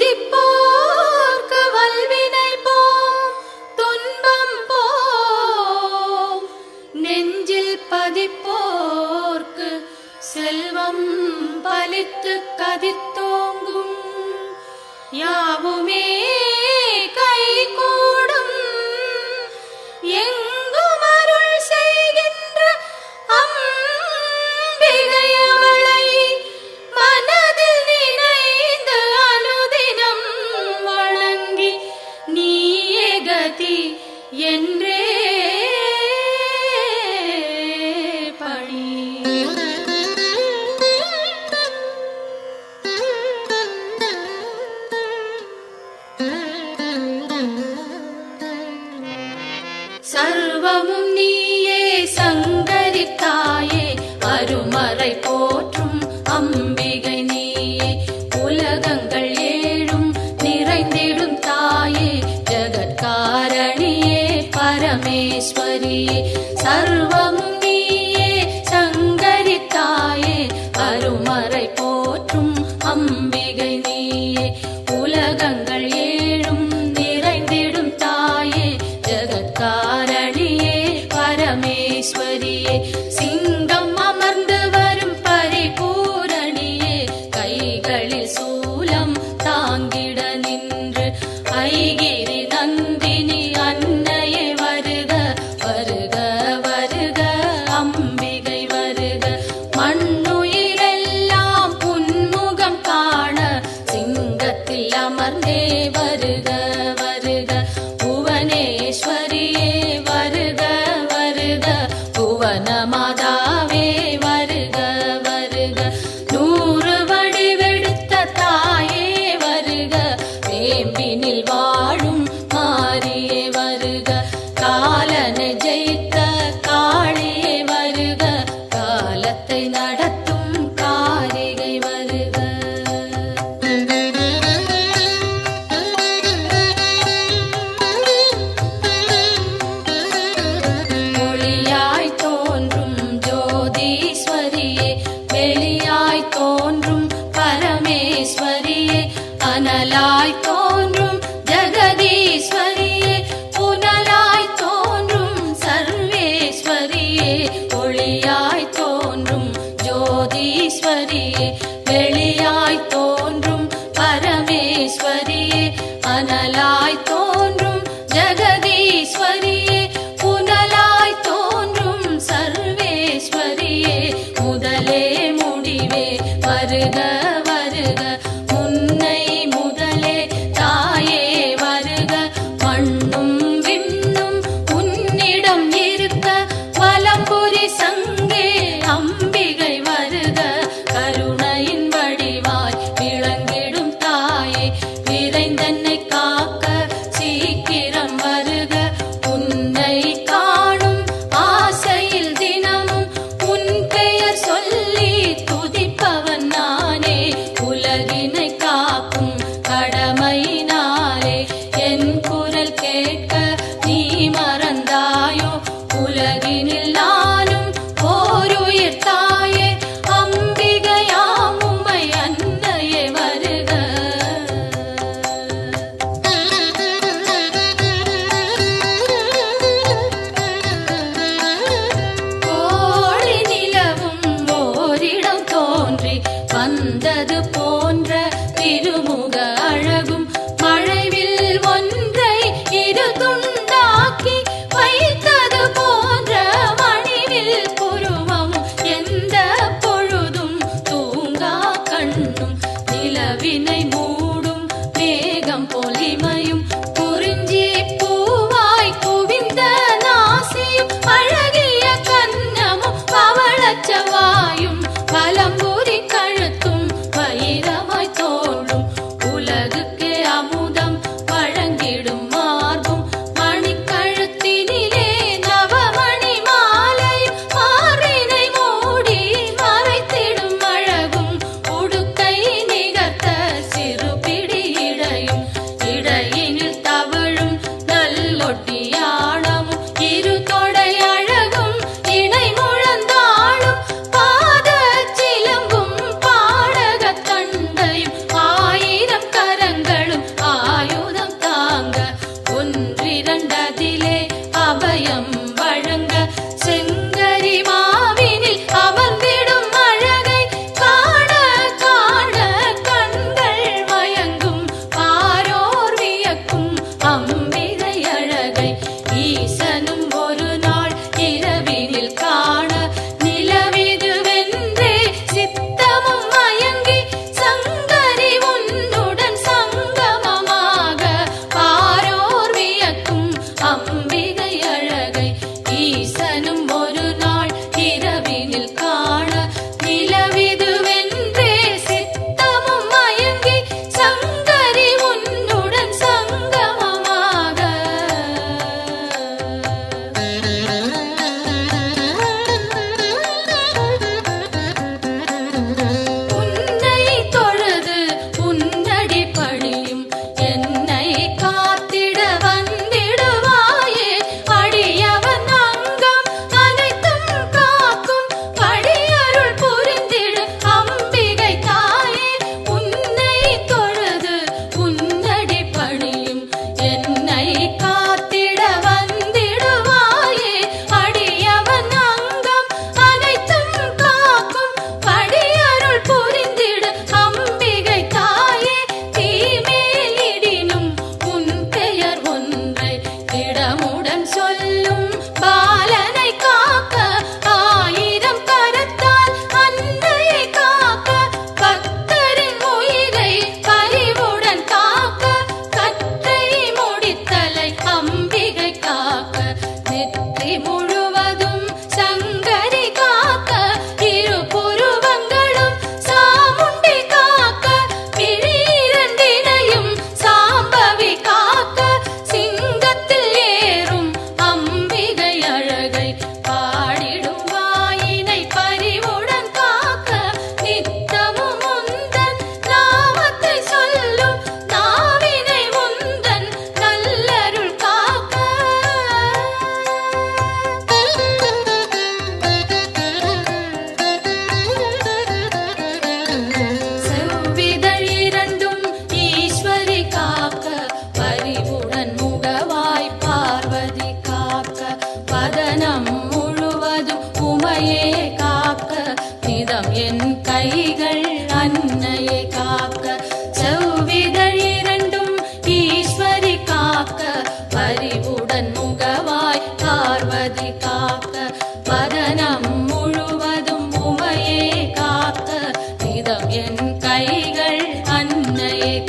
துதிப்போர்க்கு வல்வினை போம் துன்பம் போம் நெஞ்சில் பதிப்போர்க்கு செல்வம் பலித்து கதித்தோங்கும் யாவுமே கைகூடும் எங்கும் அருள் செய்கின்ற அம்பிகையவளை மனதில் நினைந்து அனுதினம் வணங்கி நீயே கதி என்றே பணி. சர்வமும் நீயே சங்கரி தாயே அருமறை போற்றும் அம்பிகை நீயே உலகங்கள் ஏழும் நிறைந்திடும் தாயே ஜகத்காரணியே பரமேஸ்வரியே சர்வமும் நீயே சங்கரி தாயே அருமறை போற்றும் அம்பிகை நீயே உலகங்கள் ஏழும் நிறைந்திடும் தாயே ஜகத்காரணியே பரமேஸ்வரியே சிங்கம் அமர்ந்து வரும் பரிபூரணியே கைகளில் சூலம் தாங்கிட நின்று ஐகிரி நந்தினி அன்னையே வருக வருக வருக அம்பிகை வருக மண்ணுயிரெல்லாம் புன்முகம் காண சிங்கத்தில் அமர்ந்தே வருக வருக புவனேஸ்வரியே வருக வருக புவன மாதாவே வருக வருக நூறு வடிவெடுத்த தாயே வருக வேம்பினில் வாழும் மாரியே வருக காலனை ஜெயித்த காளியே வருக காலத்தை நடத்தும் காரிகை வருக. ஒளியாய் தோன்றும் ஜோதீஸ்வரியே வெளியாய் தோன்றும் பரமேஸ்வரியே அனலாய் தோன்றும் ஜெகதீஸ்வரியே புனலாய் தோன்றும் சர்வேஸ்வரியே ஒளியாய் தோன்றும் ஜோதீஸ்வரியே வெளியாய் தோன்றும் பரமேஸ்வரியே அனலாய் தோன்றும் ஜெகதீஸ்வரியே புனலாய் தோன்றும் சர்வேஸ்வரியே முதலே முடிவே வருக வருக முன்னை முதலே தாயே வருக மண்ணும் விண்ணும் உன்னிடம் இருக்க வலம்புரி சங்கே அம்பிகை வருக கருணையின் வடிவாய் விளங்கிடும் தாயே விரைந்தன்னை காக்க சீக்கிரம் வருக உன்னை காணும் ஆசையில் தினமும் உன் பெயர் சொல்லி துதிப்பவன் நானே உலகினை காக்கும் கடமையினாலே என் குரல் கேட்க நீ மறந்தாயோ உலகினில் நானும் ஓருயிர் தாயே அம்பிகையாம் உம்மை அன்னையே வருக. கோழி நிலவும் ஓரிடம் தோன்றி வந்தது போன்ற திருமுக அழகும் மழைவில் ஒன்றை இரு துண்டாக்கி வைத்தது போன்ற மணிவில் புருவம் எந்த பொழுதும் தூங்கா கண்ணும் நிலவினை மூடும் மேகம் பொலிமையும் குறிஞ்சி பூவாய் குவிந்த நாசியும் அழகிய கன்னமும் பவளச்சவாயும் பலம்புரி கழுத்தும் வைரமாய் தோளும் உலகுக்கே அமுதம் வழங்கிடும் மார்பும் மணிக்கழுத்தினிலே நவமணி மாலையும் மார்பினை மூடி மறைத்திடும் அழகும் உடுக்கை நிகர்த்த சிறு பிடி இடையும் இடையினில் தவழும் நல்லொட்டியானமும் இரு தொடை அழகும் இணை முழந்தாளும் பாத சிலம்பும் பாடக தண்டையும் ஆயிரம் கரங்கள்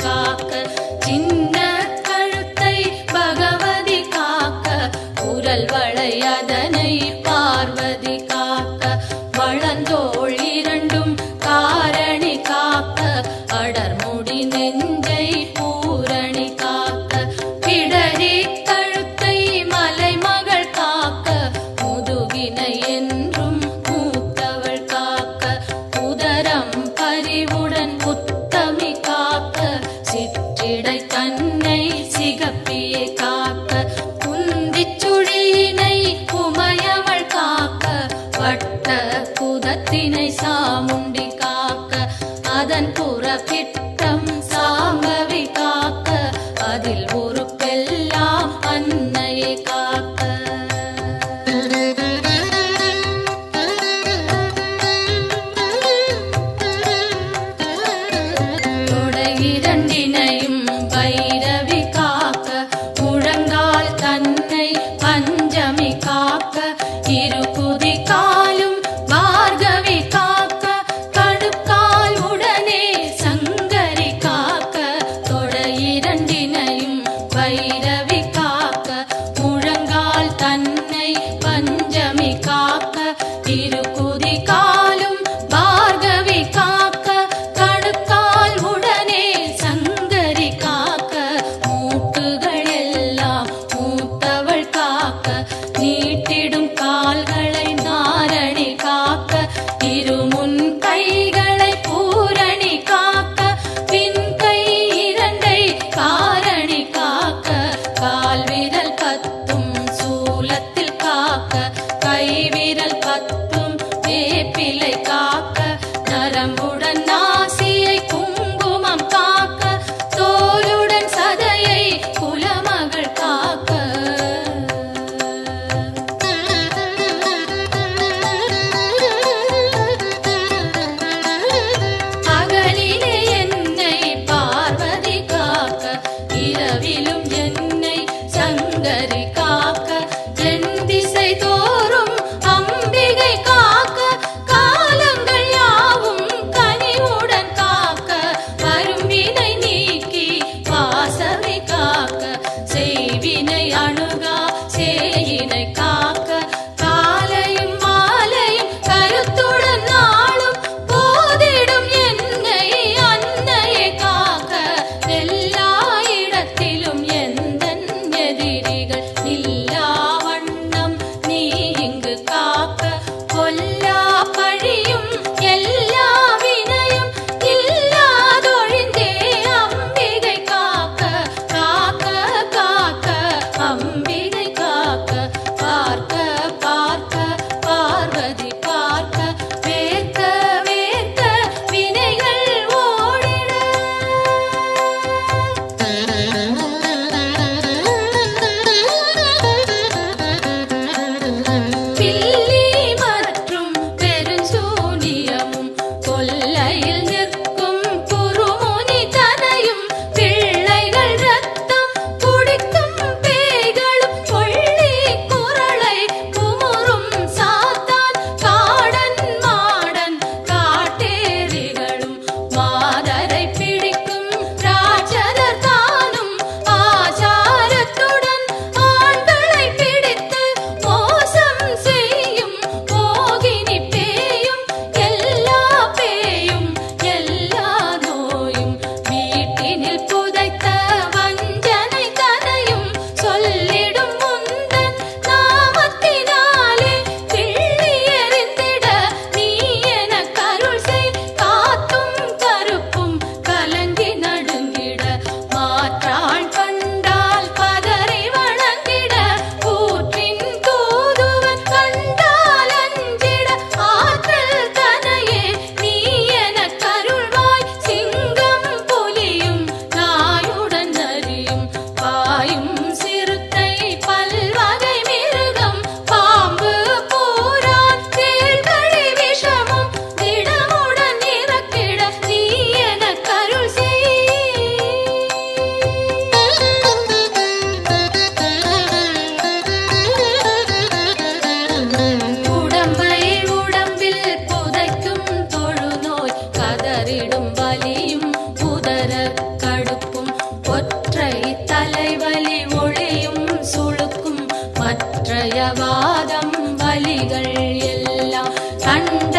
காக்க, சின்ன கழுத்தை பகவதி காக்க, குரல் வளையதனை பார்வதி காக்க, வளந்தோள் இரண்டும் காரணி காக்க, அடர்முடி நெஞ்சை பூரணி காக்க, பிடரி கழுத்தை மலைமகள் காக்க, முதுகினை என்றும் மூத்தவள் காக்க, உதரம் பரிவுடன் உத்தமி காக்க, சிற்றிடை தன்னை சிகப்பியே காக்க, குந்திச் சுழியினை உமையவள் காக்க, வட்ட குதத்தினை சாமுண்டி காக்க, அதன் புறப்பிட்டம் சாம்பவி காக்க, அதில் ஒரு பெல்லாம் அன்னையை காக்க. இரண்டினையும் பைரவி காக்க, முழங்கால் தன்னை பஞ்சமி காக்க, இருகுதி காலும் பார்கவி காக்க, கணுக்கால் உடனே சங்கரி காக்க, தொடை இரண்டினையும் பைரவி காக்க, முழங்கால் தன்னை பஞ்சமி காக்க, இருகுதி காலும் பார்கவி காக்க, கணுக்கால் உடனே சங்கரி காக்க, மூட்டுகள் எல்லாம் மூத்தவள் காக்க, நீட்டிடும் கால்களை நாரணி காக்க, இருமுன் கைகளை பூரணி காக்க, பின் கை இரண்டை காரணி காக்க, கால் விரல் பத்தும் சூலத்தில் காக்க, கை விரல் பத்தும் வேப்பிலை காக்க, நரம்புடன் நாசியை குங்குமம் காக்க, தோலுடன் சதையை குலமகள் காக்க. பகலிலே என்னை பார்வதி காக்க, இரவிலும் என்னை சங்கரி காக்க, என் திசை தோறும் அம்பிகை காக்க, காலங்கள் யாவும் கனிவுடன் காக்க, வரும்பினை நீக்கி வாசவி காக்க, செய்வினை அணுகா சேயினை காக்க, காலையும் மாலையும் கருத்துடன் நாளும் போதிடும் என்னை அன்னையை காக்க, எல்லா இடத்திலும் எந்தன் எதிரிகள் இல்லா வண்ணம் நீ இங்கு காக்க, கொல்லா பழியும் எல்லா வினையும் இல்லாதொழிந்தே அம்பிகை காக்க, காக்க காக்க அம்பிகை காக்க, பார்க்க பார்க்க பார்வதி பார்க்க, வேர்க்க வேர்க்க வினைகள் ஓடிட. பில்லி மற்றும் பெருஞ்சூனியமும் கொல்லையில் நிற்கும் குருமுனி தனையும், பிள்ளைகள் ரத்தம் குடிக்கும் பேய்களும், கொள்ளி குரலை குமுறும் சாத்தான், காடன் மாடன் காட்டேரிகளும், மாதரை பிடிக்கும் ராஜரர் தானும், ஆச்சாரத்துடன் ஆண்களை பிடித்து மோசம் செய்யும் மோகினி பேயும், எல்லா பேயும் எல்லா நோயும், வீட்டினில் புதைத்த வஞ்சனை தனையும், சொல்லிடும் முந்தன் நாமத்தினாலே கிள்ளி எறிந்திட, நீ எனக் அருள் செய், காத்தும் கருப்பும் கலங்கி நடுங்கிட, மாற்றாள் கண்டால் பதறி வணங்கிட, கூற்றின் தூதுவன் கண்டால் அஞ்சிட, ஆற்றல் தனையே நீ எனக் அருள்வாய், சிங்கம் புலியும் நாயுடன் தடுக்கும் ஒற்றை தலைவலி ஒளியும் சுளுக்கும் மற்றைய வாதம் வலிகள் எல்லாம் கண்ட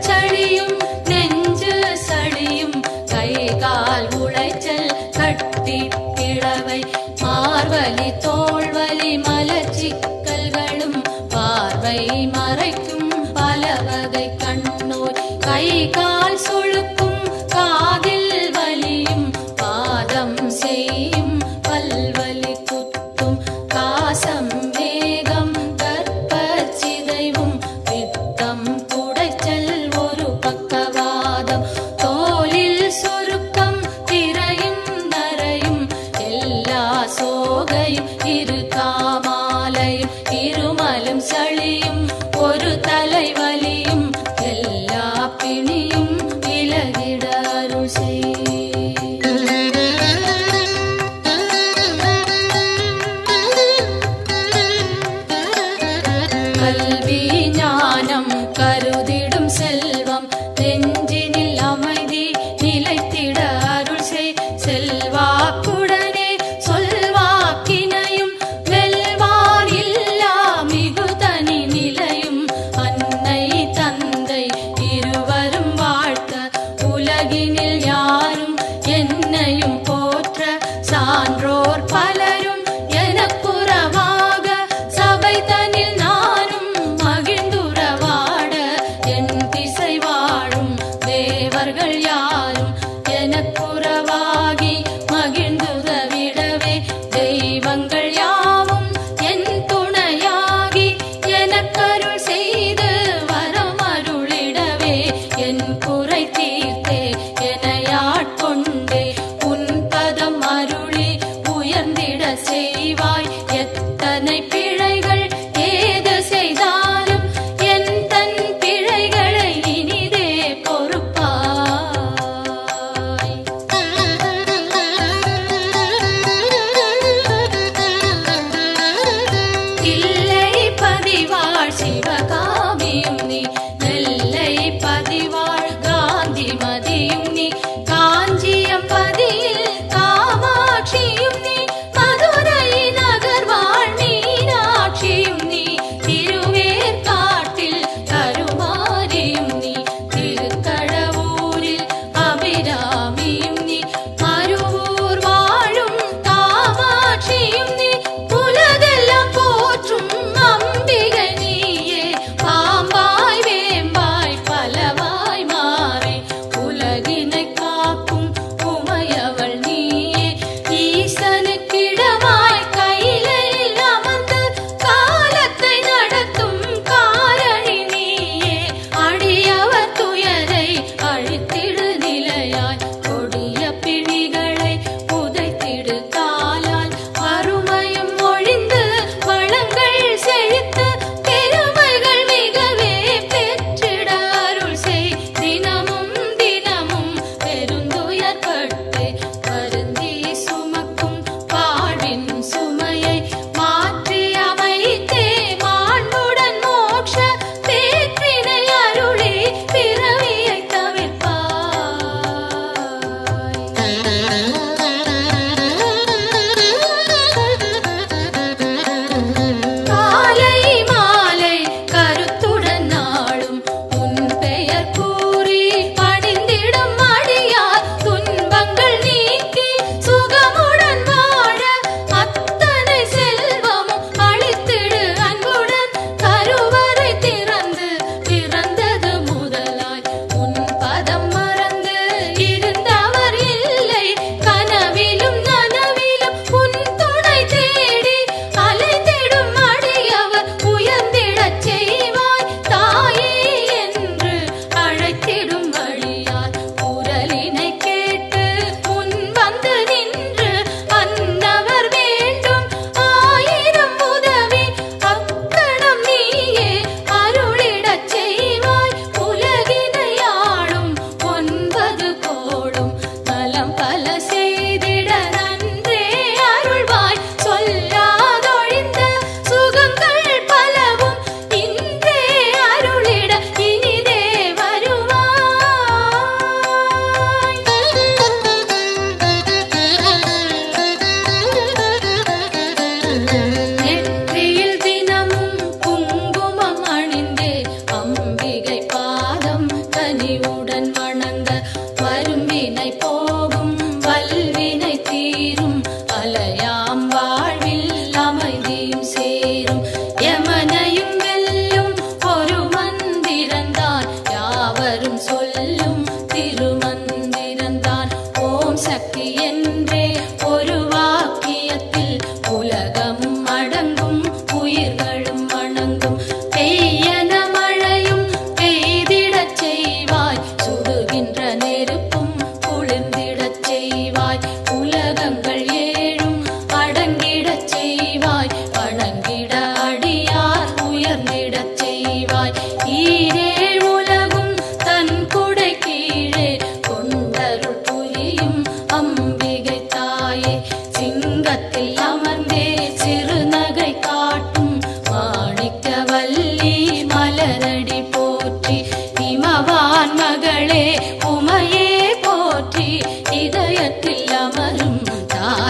சளியும் நெஞ்சு சளியும் கை கால் உளைச்சல் கட்டி கிழவை மார்வலி தோள்வலி மலச்சிக்கல்களும் பார்வை மறைக்கும் பல வகை கண்ணோய் கை கால் சுளுக்கும் காதில் வலியும் பாதம் செய்யும் பல்வலி குத்தும் காசம் வேகம் கற்பச்சிதைவும் பித்தம் குடைச்சல் ஒரு பக்கவாதம் தோலில் சுருக்கம் திரையும் நரையும் எல்லா சோகையும் இரு காமாலையும் இருமலும் சளியும் ஒரு தலைவலியும் எல்லா பிணியும் விலகிட அருள் செய். கல்வி ஞானம் கருதிடும் செல்வம் நெஞ்சினில் அமைதி நிலைத்திட அருள் செய். செல்வாக்குடனே சொல்வாக்கினையும் வெல்வார் இல்லா மிகு தனி நில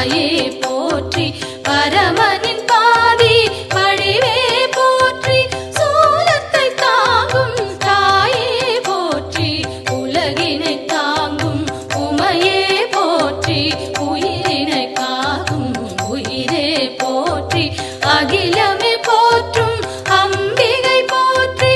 தாயே போற்றி பரமனின் பாதி வடிவே போற்றி சூலத்தை தாங்கும் தாயே போற்றி உலகினை தாங்கும் உமையே போற்றி உயிரினை காக்கும் உயிரே போற்றி அகிலமே போற்றும் அம்பிகை போற்றி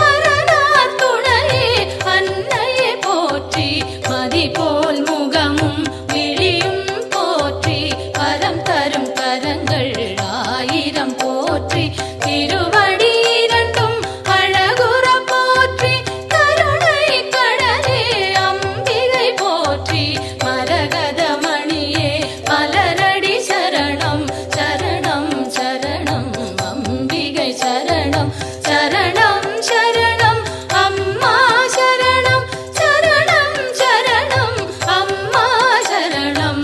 அரணார் துணையே அன்னையே போற்றி மதி போல் முகமும் விழியும் போற்றி வரம் தரும் கரங்கள் ஆயிரம் போற்றி திருவடி இரண்டும் அழகுற போற்றி கருணை கடலே அம்பிகை போற்றி மரகத மணியே மலரடி சரணம் சரணம் சரணம் அம்பிகை சரணம் சரணம் சரணம் அம்மா சரணம் சரணம் சரணம் அம்மா சரணம்.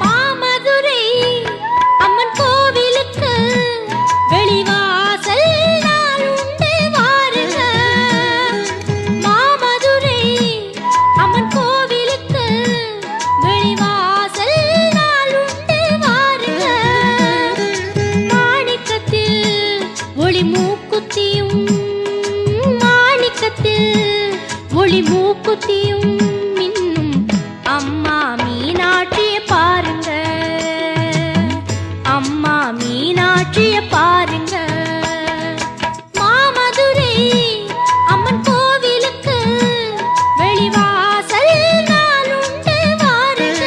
மாமதுரை அம்மன் கோவிலுக்கு வெளிவாசல் நாள் உண்டு வாருங்க. மாமதுரை அம்மன் கோவிலுக்கு வெளிவாசல் நாள் உண்டு வாருங்க. மாணிக்கத்தில் ஒளி மூக்குத்தியும் மாணிக்கத்தில் ஒளி மூக்குத்தியும் மின்னும் அம்மா மீனாட்சிய பாருங்க. அம்மா மீனாட்சிய பாருங்க. மாமதுரை அம்மன் கோவிலுக்கு வெளிவாசல் நாள் உண்டு வாருங்க.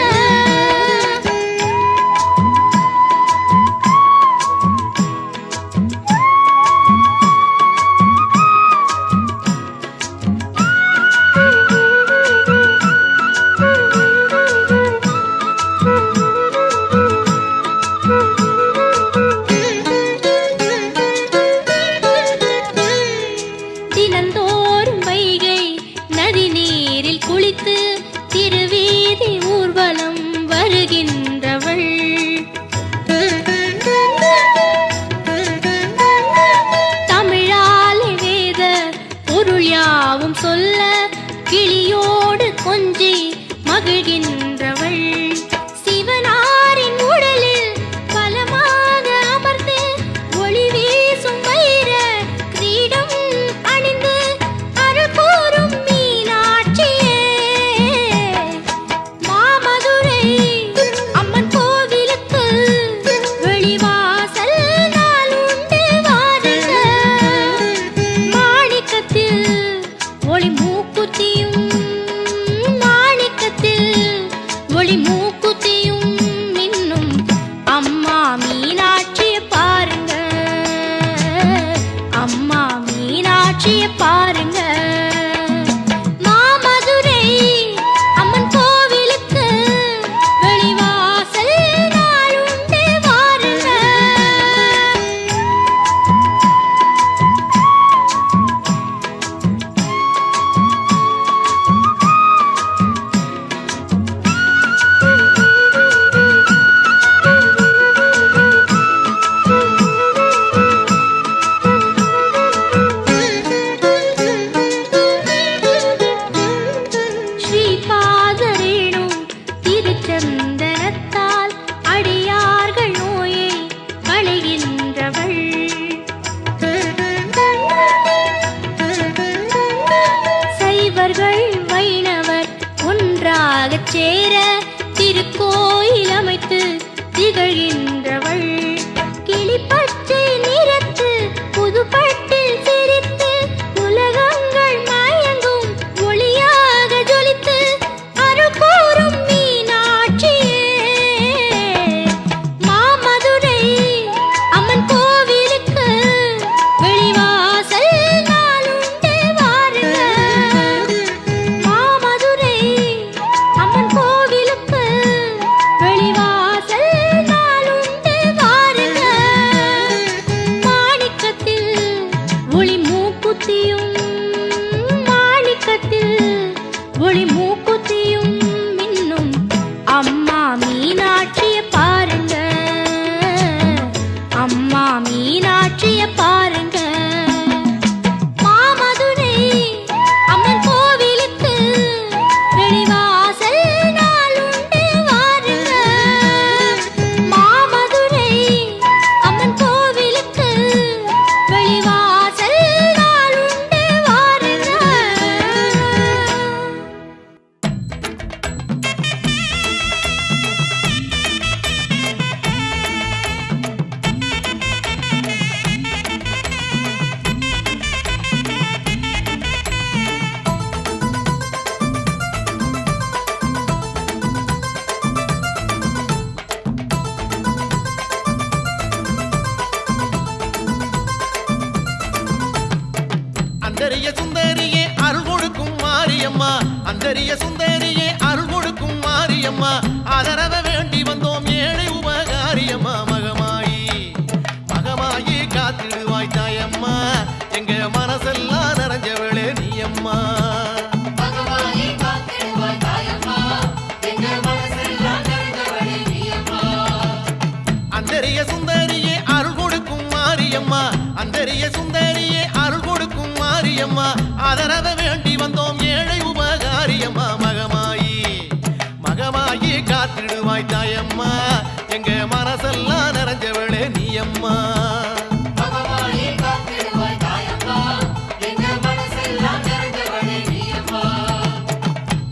அந்தரிய சுந்தரியே அருள் கொடுக்கும் மாரியம்மா ஆதரவ வேண்டி வந்தோம் ஏழை உபகாரியம்மா மகமாயி மகமாயி காத்திடுவாய் தாயம்மா எங்க மனசெல்லாம் நிறைஞ்சவளே நீயம்மா அந்தரிய சுந்தரியே அருள் கொடுக்கும் மாரியம்மா அந்தரிய சுந்தரியே அருள் கொடுக்கும் மாரியம்மா ஆதரவ வேண்டி வந்தோம் ஏழை உபகாரியம்மா மகமாயி மகமாயி காத்திடுவாய் தாயம்மா எங்க மனசெல்லாம் நிறைஞ்சவளே நீயம்மா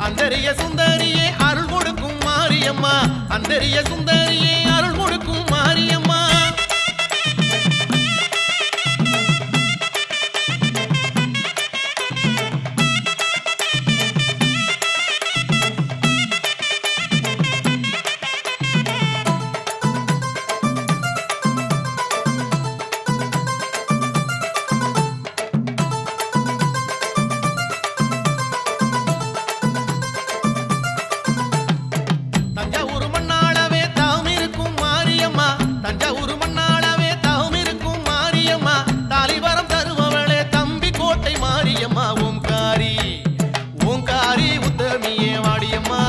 அந்தரிய சுந்தரியே அருள் கொடுக்கும் மாரியம்மா அந்தரிய சுந்தரியே அருள் கொடுக்கும் மாரியம்மா தஞ்சாவூர் மண்ணாளவே தாம் இருக்கும் மாரியம்மா தஞ்சாவூர் மண்ணாளவே தாம் இருக்கும் மாரியம்மா தாலிவரம் தருபவளே தம்பி கோட்டை மாரியம்மா ஓம்காரி ஓங்காரி உத்தமியே வாடியம்மா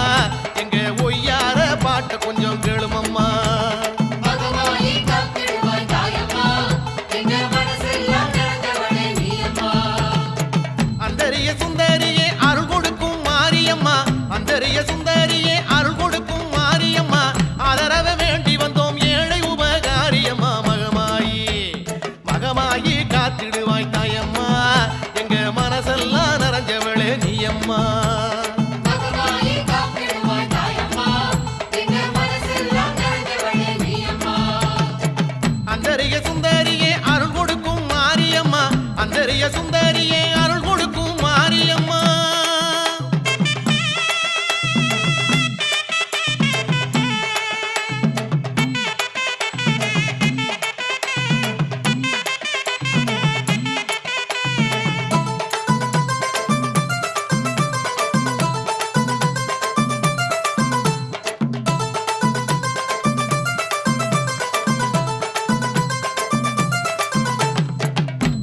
எங்க ஒய்யார பாட்ட கொஞ்சம் கேளுமம்மா அந்தரிய சுந்தரியே அருள் கொடுக்கும் மாரியம்மா அந்தரிய சுந்தரியே அருள் கொடுக்கும் மாரியம்மா ஆதரவ வேண்டி வந்தோம் ஏழை உபகாரியம்மா மகமாயி மகமாயி காத்திடுவாய் தாயம்மா எங்க மனசெல்லாம் நிறைஞ்சவளே நீயம்மா அந்தரிய சுந்தரியே அருள் கொடுக்கும் மாரியம்மா அந்தரிய சுந்தரியே அருள் கொடுக்கும் மாரியம்மா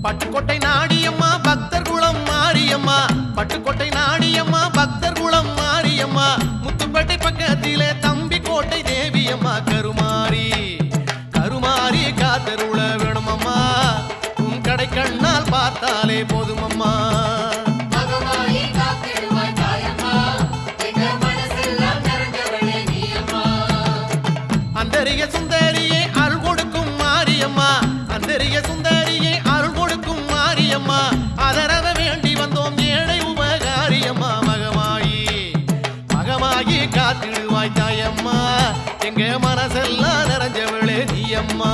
பட்டுக்கோட்டை நாடியம்மா பக்தர் குளம் மாரியம்மா பட்டுக்கோட்டை நாடியம்மா பக்தர் குளம் மாரியம்மா முத்துப்பேட்டை பக்கத்திலே தம்பி கோட்டை தேவியம்மா கருமாரி கருமாரி காத்தருள வேணுமம்மா உன் கடை கண்ணால் பார்த்தாலே போதுமம்மா அந்தரிய சுந்தரியே அருள் கொடுக்கும் மாரியம்மா அந்தரிய சுந்தரியே அருள் கொடுக்கும் மாரியம்மா ஆதரவ வேண்டி வந்தோம் ஏழை உபகாரியம்மா மகமாயி மகமாயி காத்திடுவாய் தாயம்மா எங்க மனசெல்லாம் நிறைஞ்சவளே நீயம்மா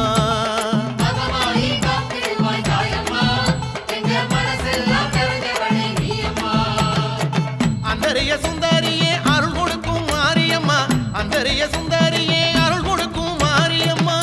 அந்தரிய சுந்தரியே அருள் கொடுக்கும் மாரியம்மா அந்தரிய சுந்தரியே அருள் கொடுக்கும் மாரியம்மா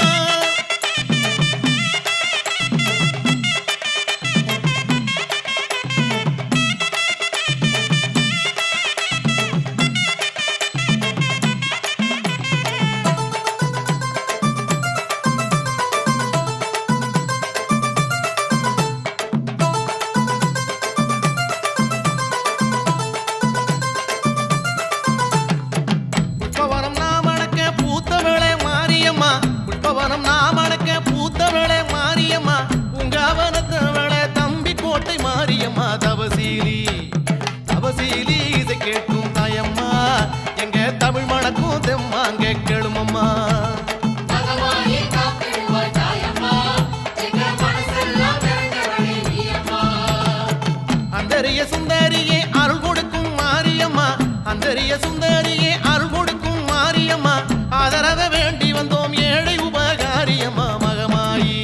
புஷ்பவனம் நாமணக்க பூத்தவளே மாரியம்மா புஷ்பவனம் நாமணக்க பூத்தவளே மாரியம்மா உங்காவனத்தவளே தம்பி கோட்டை மாரியம்மா தவசீலி தவசீலி இசை கேட்கும் தாயம்மா எங்க தமிழ் மணக்கும் தெம்மாங்க கேளுமம்மா அந்தரிய சுந்தரியே அருள் கொடுக்கும் மாரியம்மா அந்தரிய சுந்தரியே அருள் கொடுக்கும் மாரியம்மா ஆதரவ வேண்டி வந்தோம் ஏழை உபகாரியம்மா மகமாயி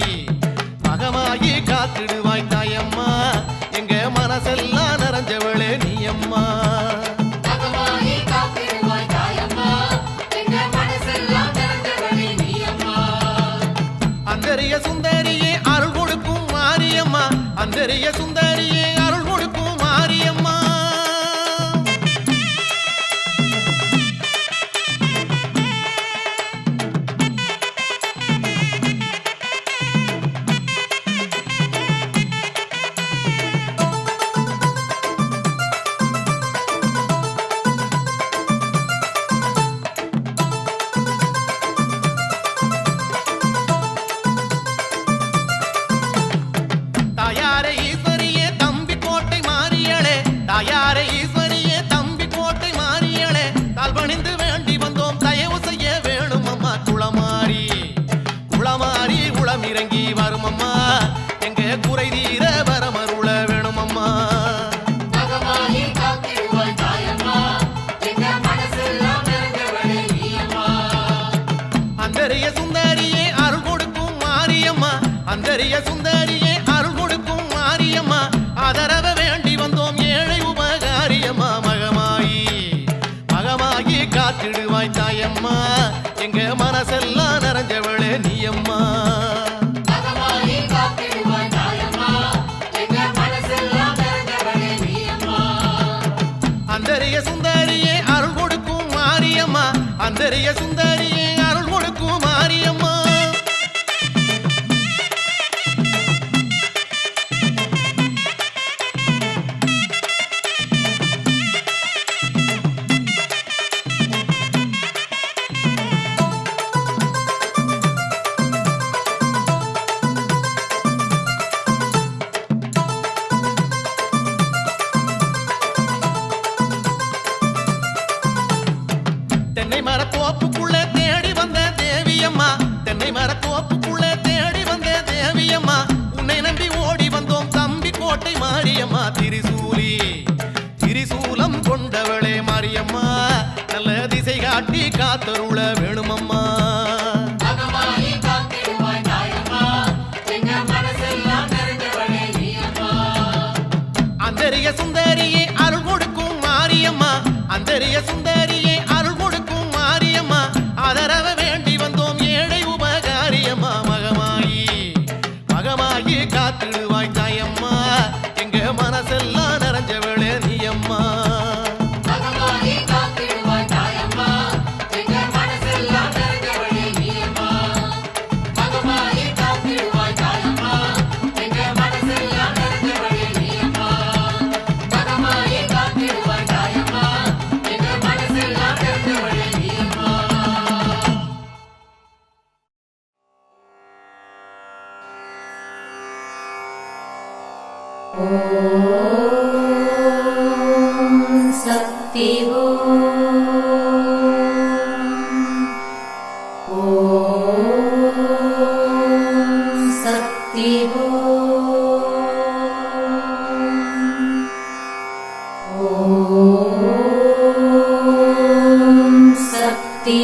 மகமாயி காத்திடுவாய் தாயம்மா எங்க மனசெல்லாம் நிறைஞ்சவளே நீயம்மா அந்தரிய சுந்தரியே அருள் கொடுக்கும் மாரியம்மா அந்தரிய சுந்தரியே அருள் கொடுக்கும் மாரியம்மா குறை தீர வரமருள வேணுமம்மா. அந்தரிய சுந்தரியே அருள் கொடுக்கும் மாரியம்மா, அந்தரிய சுந்தரியே அருள் கொடுக்கும் மாரியம்மா, ஆதரவ வேண்டி வந்தோம் ஏழை உபகாரியம்மா. மகமாயி மகமாயி காத்திடுவாய் தாயம்மா, எங்க மனசெல்லாம் நிறைஞ்சவளே நீயம்மா. அந்தரிய சுந்தரியே அருள் கொடுக்கும் மாரியம்மா, அந்தரிய சுந்தரியே அருள் கொடுக்கும் மாரியம்மா. தென்னை மரத்தோப்புக்குள்ள தேடி வந்த தேவியம்மா, தென்னை மரத்தோப்புக்குள்ள தேடி வந்த தேவியம்மா, உன்னை நம்பி ஓடி வந்தோம் தம்பி கோட்டை மாரியம்மா. திரிசூலி திரிசூலம் கொண்டவளே மாரியம்மா, நல்ல திசை காட்டி காத்தருள வேணுமம்மா. அந்தரிய சுந்தரியே அருள் கொடுக்கும் மாரியம்மா, அந்தரிய சுந்தரியே அருள் கொடுக்கும் மாரியம்மா, ஆதரவ வேண்டி வந்தோம் ஏழை உபகாரியம்மா. மகமாயி மகமாயி காத்திடுவாய் தாயம்மா, எங்க மனசெல்லாம் நிறைஞ்சவளே நீயம்மா. ஓம் சக்தி ஓம் சக்தி ஓம் சக்தி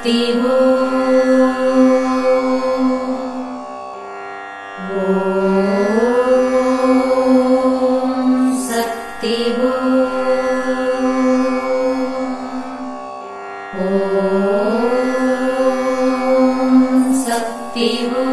Devo ஓம் சக்தி ஓம்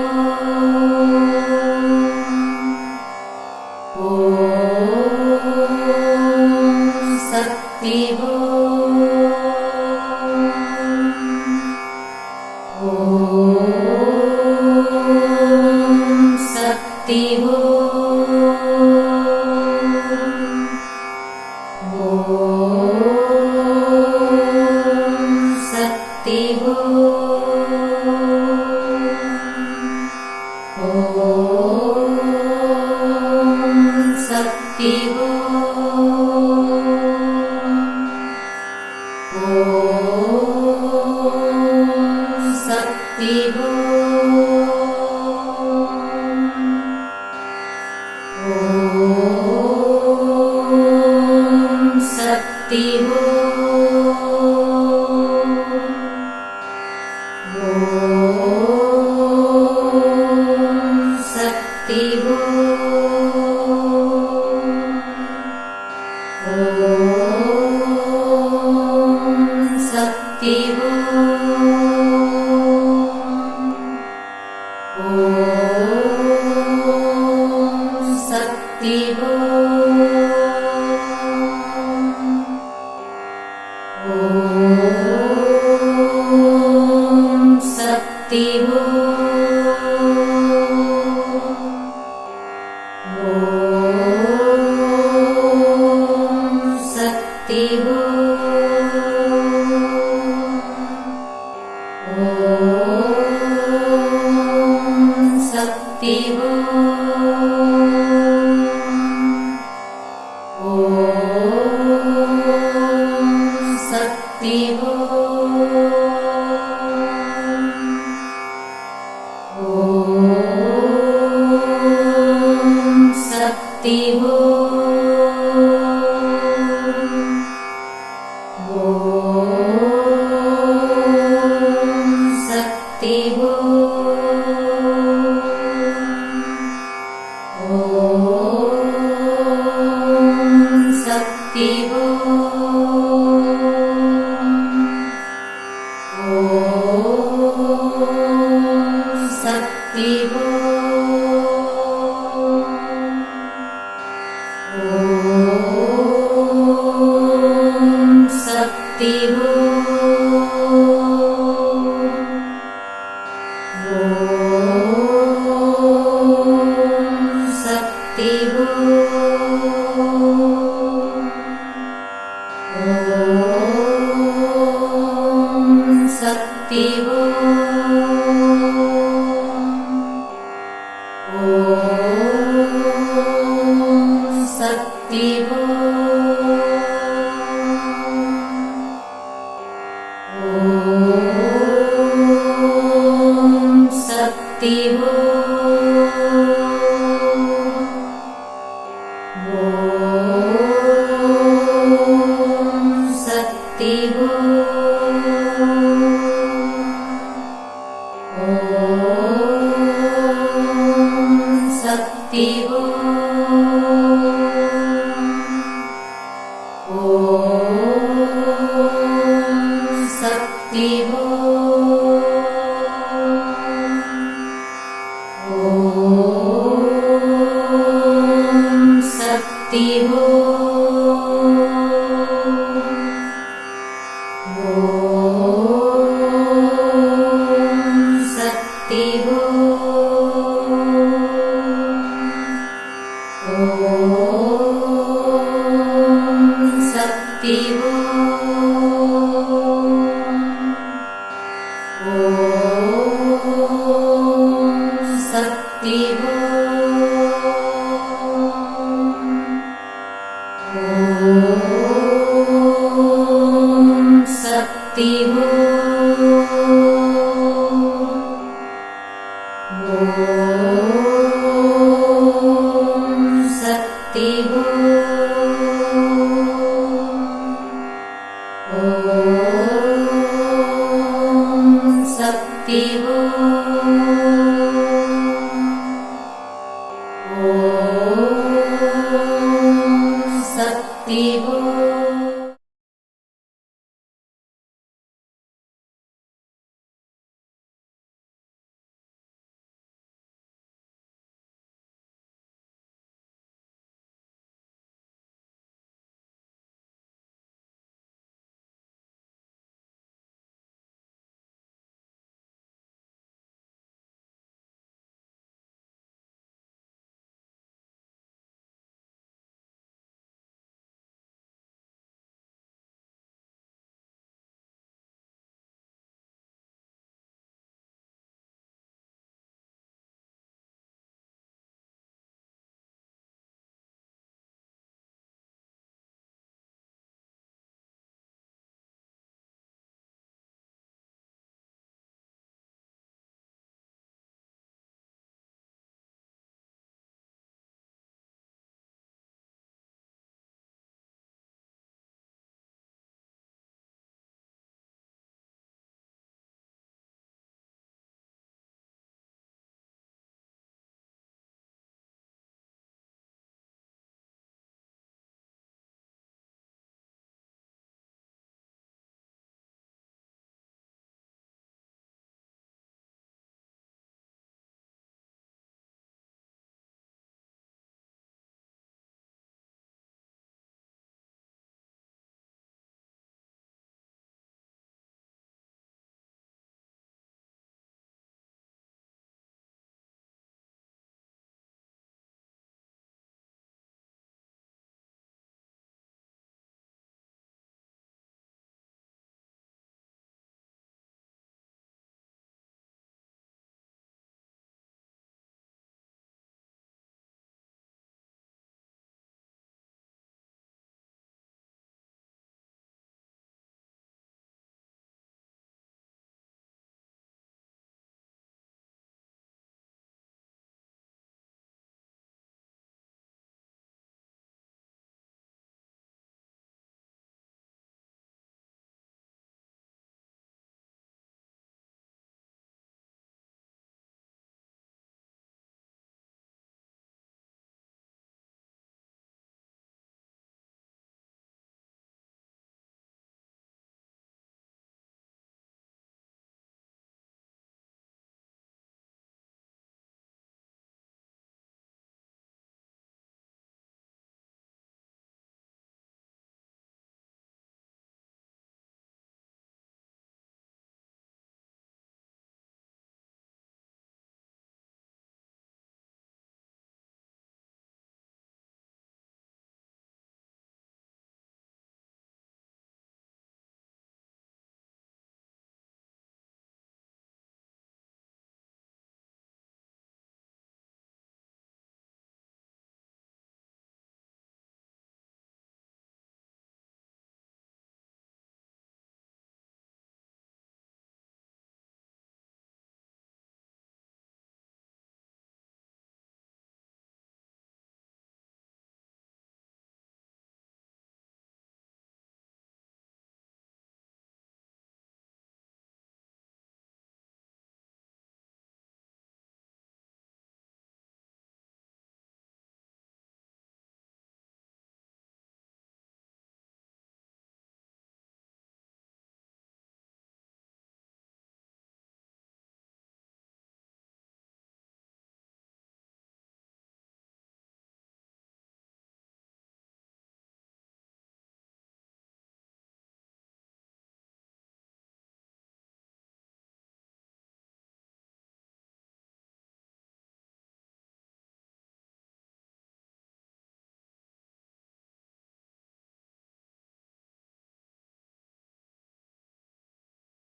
சக்தி ஓம் சக்தி Oh